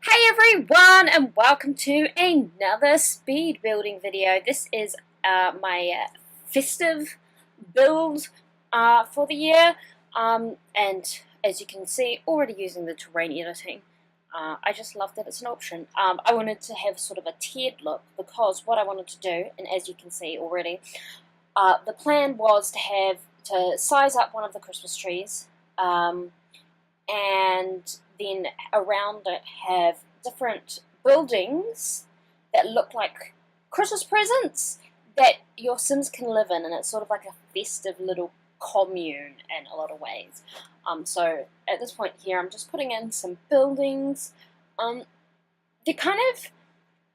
Hey everyone, and welcome to another speed building video. This is my festive build for the year, and as you can see, already using the terrain editing. I just love that it's an option. I wanted to have sort of a tiered look because what I wanted to do, and as you can see already, the plan was to size up one of the Christmas trees, and then around it have different buildings that look like Christmas presents that your Sims can live in, and it's sort of like a festive little commune in a lot of ways. So at this point here, I'm just putting in some buildings. They're kind of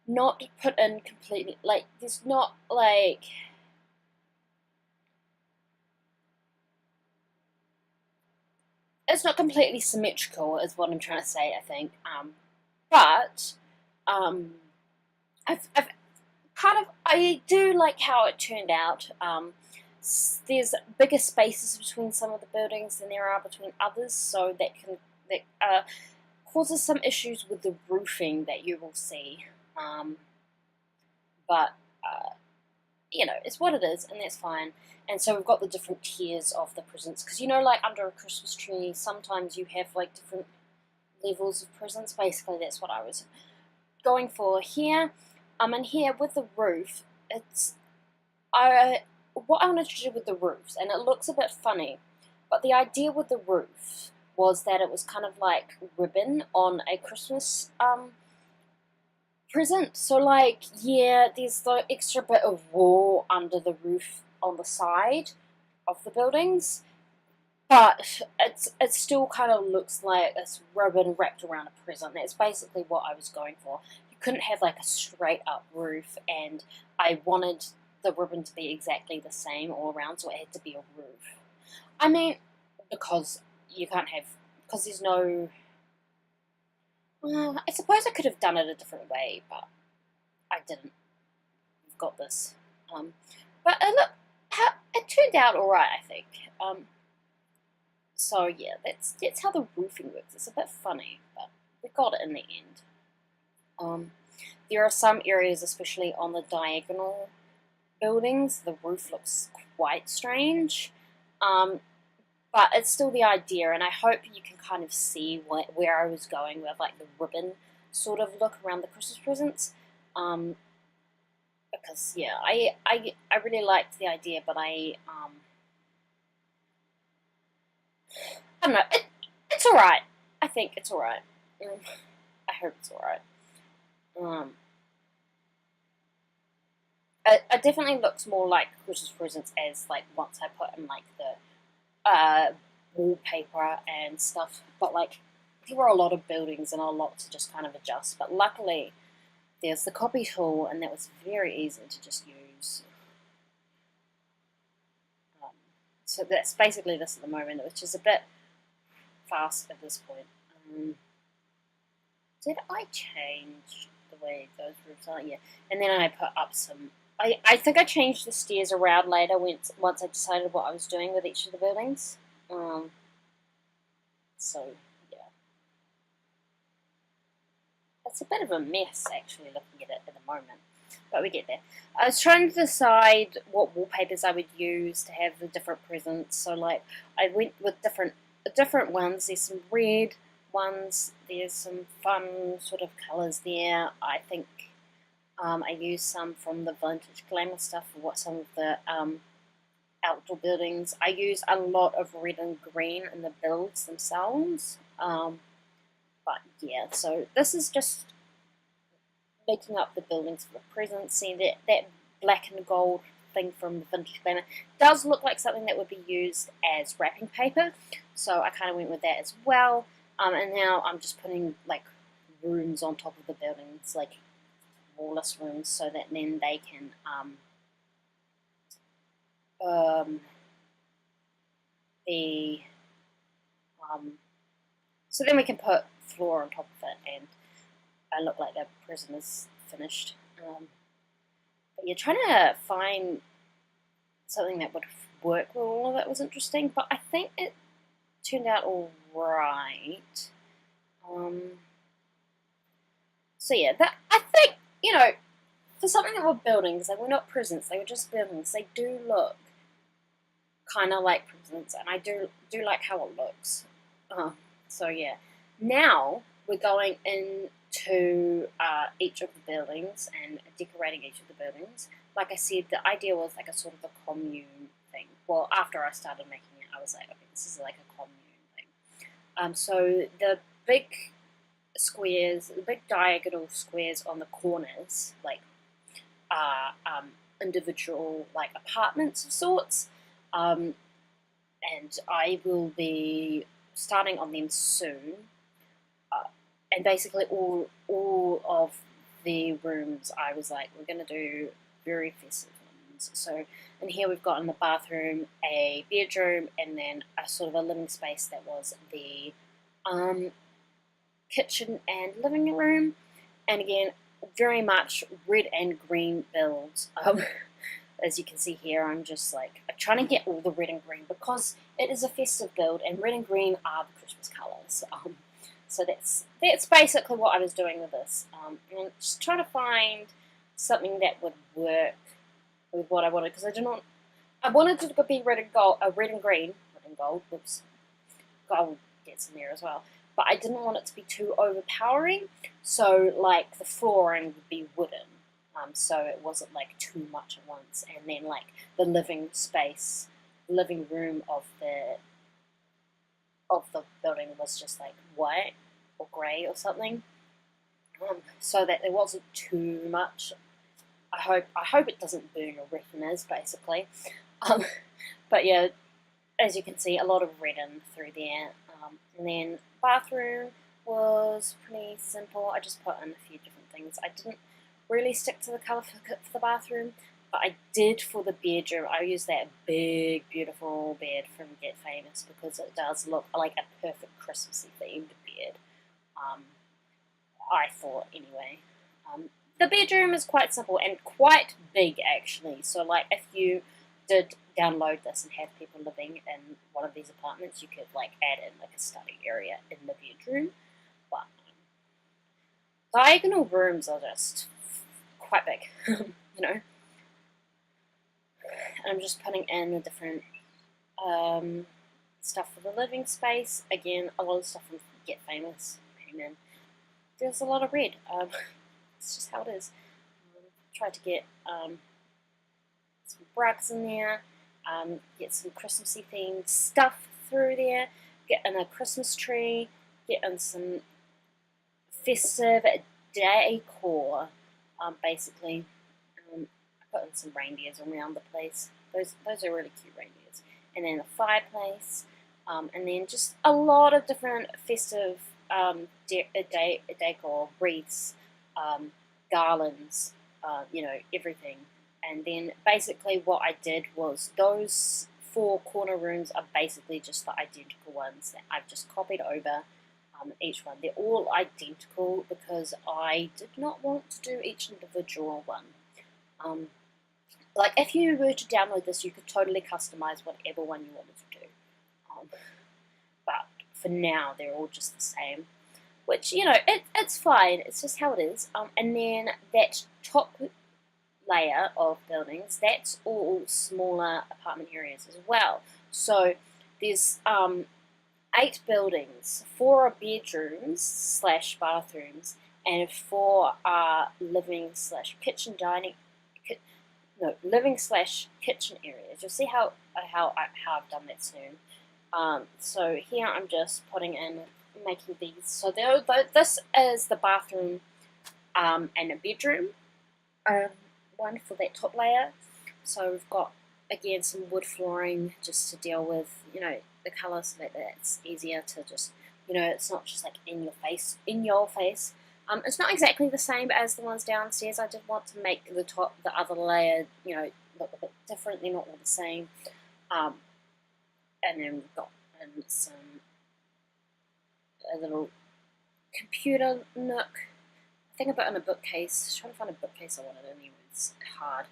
not put in completely, like, there's not like... It's not completely symmetrical, is what I'm trying to say, I think. But I do like how it turned out. There's bigger spaces between some of the buildings than there are between others, so that causes some issues with the roofing that you will see. But you know, it's what it is, and that's fine. And so we've got the different tiers of the presents, because you know, like under a Christmas tree, sometimes you have like different levels of presents. Basically, that's what I was going for here. And here with the roof, it's what I wanted to do with the roofs, and it looks a bit funny, but the idea with the roof was that it was kind of like ribbon on a Christmas present. So like, yeah, there's the extra bit of wall under the roof on the side of the buildings, but it still kind of looks like it's ribbon wrapped around a present. That's basically what I was going for. You couldn't have like a straight up roof, and I wanted the ribbon to be exactly the same all around, so it had to be a roof. I mean, because you can't have, because there's no... Well, I suppose I could have done it a different way, but I didn't. We've got this. But look, it turned out alright, I think. So yeah, that's how the roofing works. It's a bit funny, but we got it in the end. There are some areas, especially on the diagonal buildings, the roof looks quite strange. But it's still the idea, and I hope you can kind of see where I was going with like the ribbon sort of look around the Christmas presents. Because yeah, I really liked the idea, but I don't know. It's alright. I think it's alright. I hope it's alright. It definitely looks more like Christmas presents as like once I put in like the wallpaper and stuff, but like there were a lot of buildings and a lot to just kind of adjust, but luckily there's the copy tool, and that was very easy to just use. So that's basically this at the moment, which is a bit fast at this point. Did I change the way those roofs are? Yeah, and then I put up some... I think I changed the stairs around later once I decided what I was doing with each of the buildings. So, yeah. It's a bit of a mess, actually, looking at it at the moment. But we get there. I was trying to decide what wallpapers I would use to have the different presents. So, like, I went with different ones. There's some red ones. There's some fun sort of colours there. I think... I used some from the vintage glamour stuff for some of the outdoor buildings. I use a lot of red and green in the builds themselves. But yeah, so this is just making up the buildings for the presents. See that black and gold thing from the vintage glamour does look like something that would be used as wrapping paper. So I kind of went with that as well. And now I'm just putting like rooms on top of the buildings, like wallless rooms, so that then they can so then we can put floor on top of it, and I look like the present is finished. But you're trying to find something that would work with all of it was interesting, but I think it turned out all right. So yeah, that I think, you know, for something that were buildings, they were not prisons, they were just buildings. They do look kind of like prisons, and I do like how it looks. So yeah, now we're going into each of the buildings and decorating each of the buildings. Like I said, the idea was like a sort of a commune thing. Well, after I started making it, I was like, okay, this is like a commune thing. So the big squares, the big diagonal squares on the corners, like are individual like apartments of sorts, and I will be starting on them soon. And basically, all of the rooms, I was like, we're gonna do very festive ones. So in here we've got in the bathroom a bedroom, and then a sort of a living space that was the kitchen and living room. And again, very much red and green builds. As you can see here, I'm just like trying to get all the red and green because it is a festive build, and red and green are the Christmas colours. So that's basically what I was doing with this, and just trying to find something that would work with what I wanted, because I wanted it to be red and gold, red and green, red and gold. Whoops, gold gets in there as well. But I didn't want it to be too overpowering, so like the flooring would be wooden, so it wasn't like too much at once. And then like the living space, living room of the building was just like white or grey or something, so that there wasn't too much. I hope it doesn't burn your retinas, basically. But yeah, as you can see, a lot of red in through there. And then bathroom was pretty simple. I just put in a few different things. I didn't really stick to the colour for the bathroom, but I did for the bedroom. I used that big, beautiful bed from Get Famous because it does look like a perfect Christmassy themed bed. I thought, anyway. The bedroom is quite simple and quite big, actually. So, like, if you did download this and have people living in one of these apartments, you could like add in like a study area in the bedroom. But diagonal rooms are just quite big, you know. And I'm just putting in the different stuff for the living space. Again, a lot of stuff from Get Famous came in. There's a lot of red. It's just how it is. Tried to get some rugs in there, get some Christmassy themed stuff through there, get in a Christmas tree, get in some festive decor, basically. Put in some reindeers around the place. Those are really cute reindeers. And then the fireplace, and then just a lot of different festive decor, wreaths, garlands, you know, everything. And then basically what I did was those 4 corner rooms are basically just the identical ones that I've just copied over each one. They're all identical because I did not want to do each individual one. Like if you were to download this, you could totally customize whatever one you wanted to do. But for now, they're all just the same. Which, you know, it's fine. It's just how it is. And then that top layer of buildings, that's all smaller apartment areas as well. So there's 8 buildings, 4 are bedrooms slash bathrooms, and 4 are living slash kitchen dining. Living slash kitchen areas. You'll see how I've done that soon. So here I'm just putting in, making these. So this is the bathroom and a bedroom. One for that top layer. So we've got again some wood flooring just to deal with, you know, the colour, so that it's easier to just, you know, it's not just like in your face. It's not exactly the same as the ones downstairs. I did want to make the other layer, you know, look a bit different. They're not all the same. And then we've got a little computer nook. I think I put in a bookcase. I was trying to find a bookcase I wanted anyway. It's hard.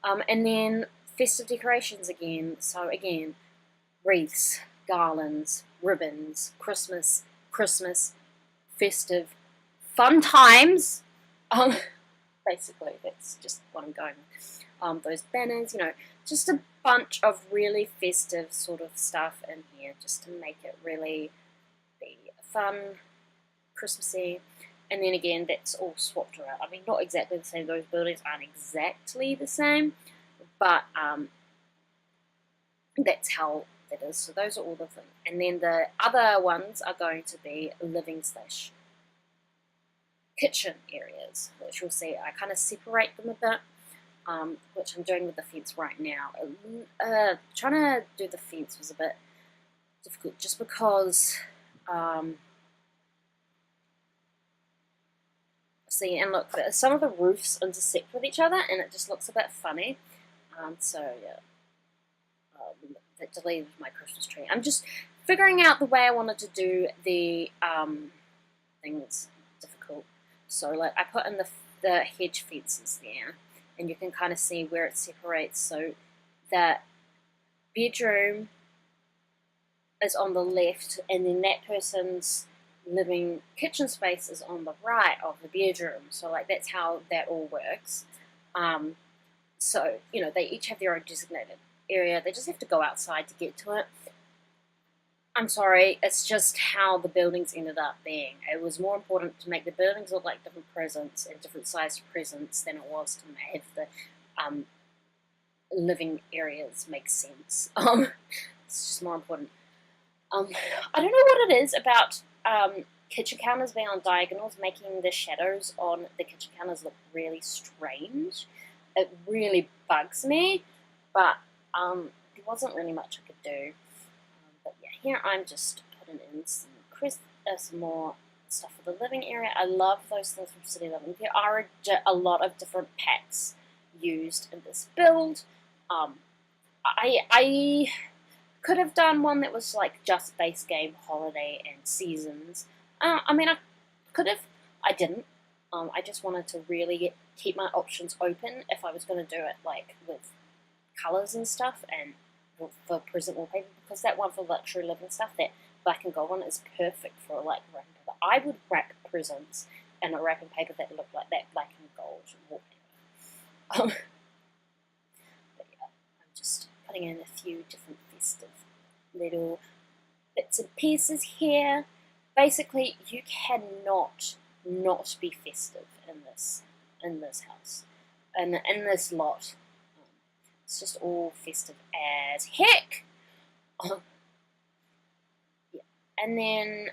And then festive decorations again. So again, wreaths, garlands, ribbons, Christmas, festive, fun times, Um, basically, that's just what I'm going with. Those banners, just a bunch of really festive sort of stuff in here, just to make it really be fun, Christmassy. And then again, that's all swapped around. I mean, not exactly the same. Those buildings aren't exactly the same, but that's how it is. So those are all the things. And then the other ones are going to be living slash kitchen areas, which you'll see I kind of separate them a bit, which I'm doing with the fence right now. Trying to do the fence was a bit difficult just because see, and look, some of the roofs intersect with each other and it just looks a bit funny. So yeah, that deleted my Christmas tree. I'm just figuring out the way I wanted to do the things difficult. So like I put in the hedge fences there, and you can kind of see where it separates. So that bedroom is on the left, and then that person's living kitchen space is on the right of the bedroom. So like that's how that all works. So they each have their own designated area. They just have to go outside to get to it. I'm sorry, it's just how the buildings ended up being. It was more important to make the buildings look like different presents and different sized presents than it was to have the living areas make sense. It's just more important. I don't know what it is about kitchen counters being on diagonals, making the shadows on the kitchen counters look really strange. It really bugs me, but there wasn't really much I could do. But yeah, here I'm just putting in some more stuff for the living area. I love those things from City Living. There are a lot of different packs used in this build. I could have done one that was like just base game, holiday, and seasons. I mean, I could have. I didn't. I just wanted to really keep my options open if I was going to do it like with colours and stuff and for present wallpaper, because that one for luxury living stuff, that black and gold one, is perfect for like wrapping paper. I would wrap presents in a wrapping paper that looked like that black and gold wallpaper. But yeah, I'm just putting in a few different festive little bits and pieces here. Basically, you cannot not be festive in this house and in this lot. It's just all festive as heck. Yeah. And then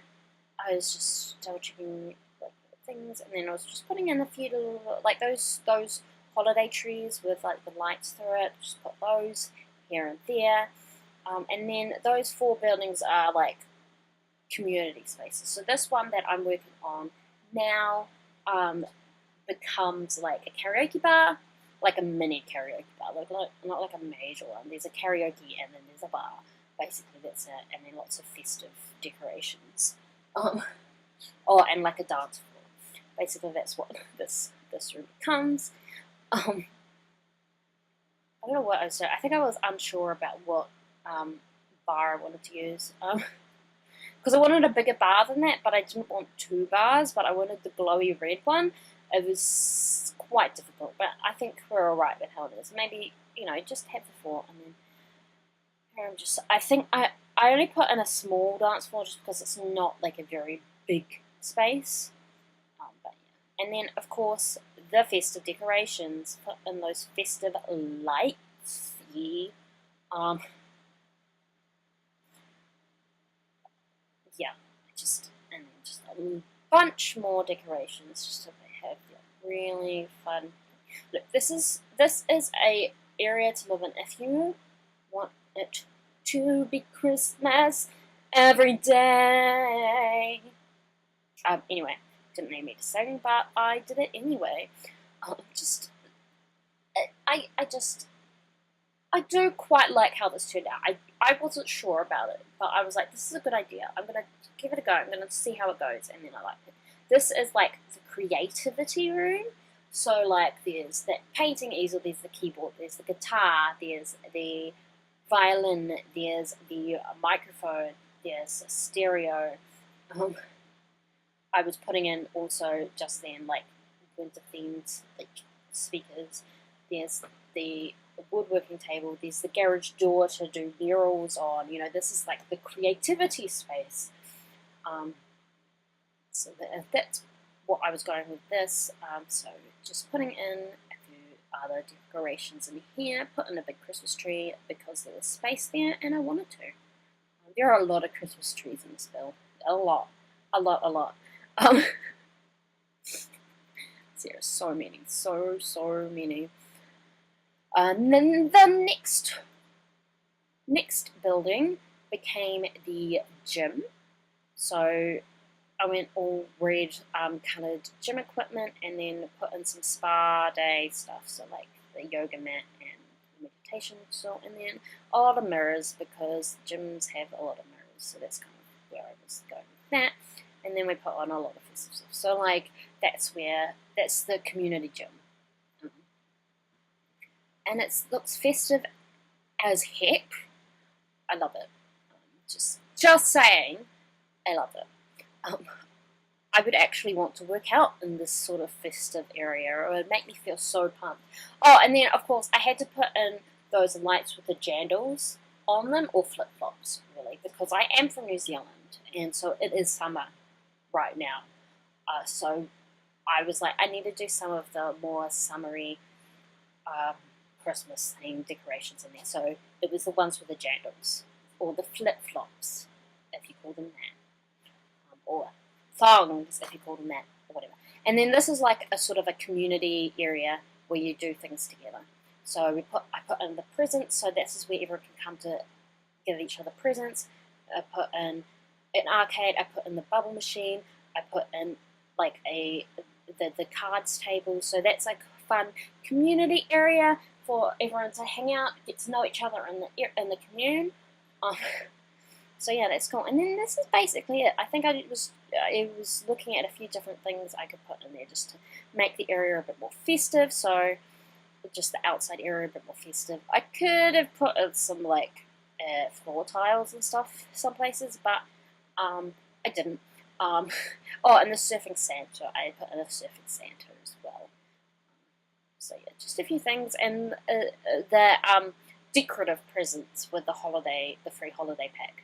I was just double checking like things, and then I was just putting in a few little like those holiday trees with like the lights through it. Just put those here and there, and then those 4 buildings are like community spaces. So this one that I'm working on now becomes like a karaoke bar, like a mini karaoke bar, not like a major one. There's a karaoke and then there's a bar. Basically, that's it, and then lots of festive decorations. And like a dance floor. Basically, that's what this room becomes. I don't know what I was doing. I think I was unsure about what bar I wanted to use. Because I wanted a bigger bar than that, but I didn't want 2 bars, but I wanted the glowy red one. It was quite difficult, but I think we're alright with how it is. Maybe, just have the 4, and then here I think I only put in a small dance floor just because it's not like a very big space. But yeah. And then, of course, the festive decorations, put in those festive lights. Yeah. Yeah, and then just a bunch more decorations just so they have really fun. Look, this is a area to live in if you want it to be Christmas every day. Anyway, didn't need me to sing, but I did it anyway. I do quite like how this turned out. I wasn't sure about it, but I was like, this is a good idea. I'm going to give it a go. I'm going to see how it goes, and then I like it. This is like the creativity room. So like there's that painting easel, there's the keyboard, there's the guitar, there's the violin, there's the microphone, there's a stereo. I was putting in also just then like winter themed like speakers. There's the woodworking table. There's the garage door to do murals on. You know, this is like the creativity space. So that's what I was going with this. So just putting in a few other decorations in here. Put in a big Christmas tree because there was space there, and I wanted to. There are a lot of Christmas trees in this bill. A lot. There are so many, so many. And then the next building became the gym. So I went all red coloured gym equipment, and then put in some spa day stuff, so like the yoga mat and meditation stool, and then a lot of mirrors because gyms have a lot of mirrors, so that's kind of where I was going with that. And then we put on a lot of festive stuff. So like that's the community gym. And it looks festive as heck. I love it. Just saying, I love it. I would actually want to work out in this sort of festive area. It would make me feel so pumped. Oh, and then of course I had to put in those lights with the jandals on them, or flip-flops really, because I am from New Zealand, and so it is summer right now. So I was like, I need to do some of the more summery Christmas themed decorations in there. So it was the ones with the jandals, or the flip-flops, if you call them that, or thongs, if you call them that, or whatever. And then this is like a sort of a community area where you do things together. So I put in the presents, so this is where everyone can come to give each other presents. I put in an arcade, I put in the bubble machine, I put in like the cards table, so that's like a fun community area for everyone to hang out, get to know each other in the commune. So yeah, that's cool. And then this is basically it. I think I was looking at a few different things I could put in there just to make the area a bit more festive. So just the outside area a bit more festive. I could have put some like floor tiles and stuff some places, but I didn't. Oh, and the surfing Santa. I put in a surfing Santa as well. So yeah, just a few things, and the decorative presents with the free holiday pack.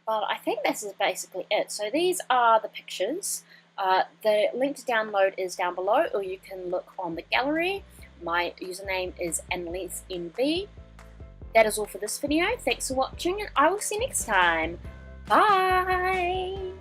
But I think this is basically it. So these are the pictures. The link to download is down below, or you can look on the gallery. My username is AnnelieseMB. That is all for this video. Thanks for watching, and I will see you next time. Bye!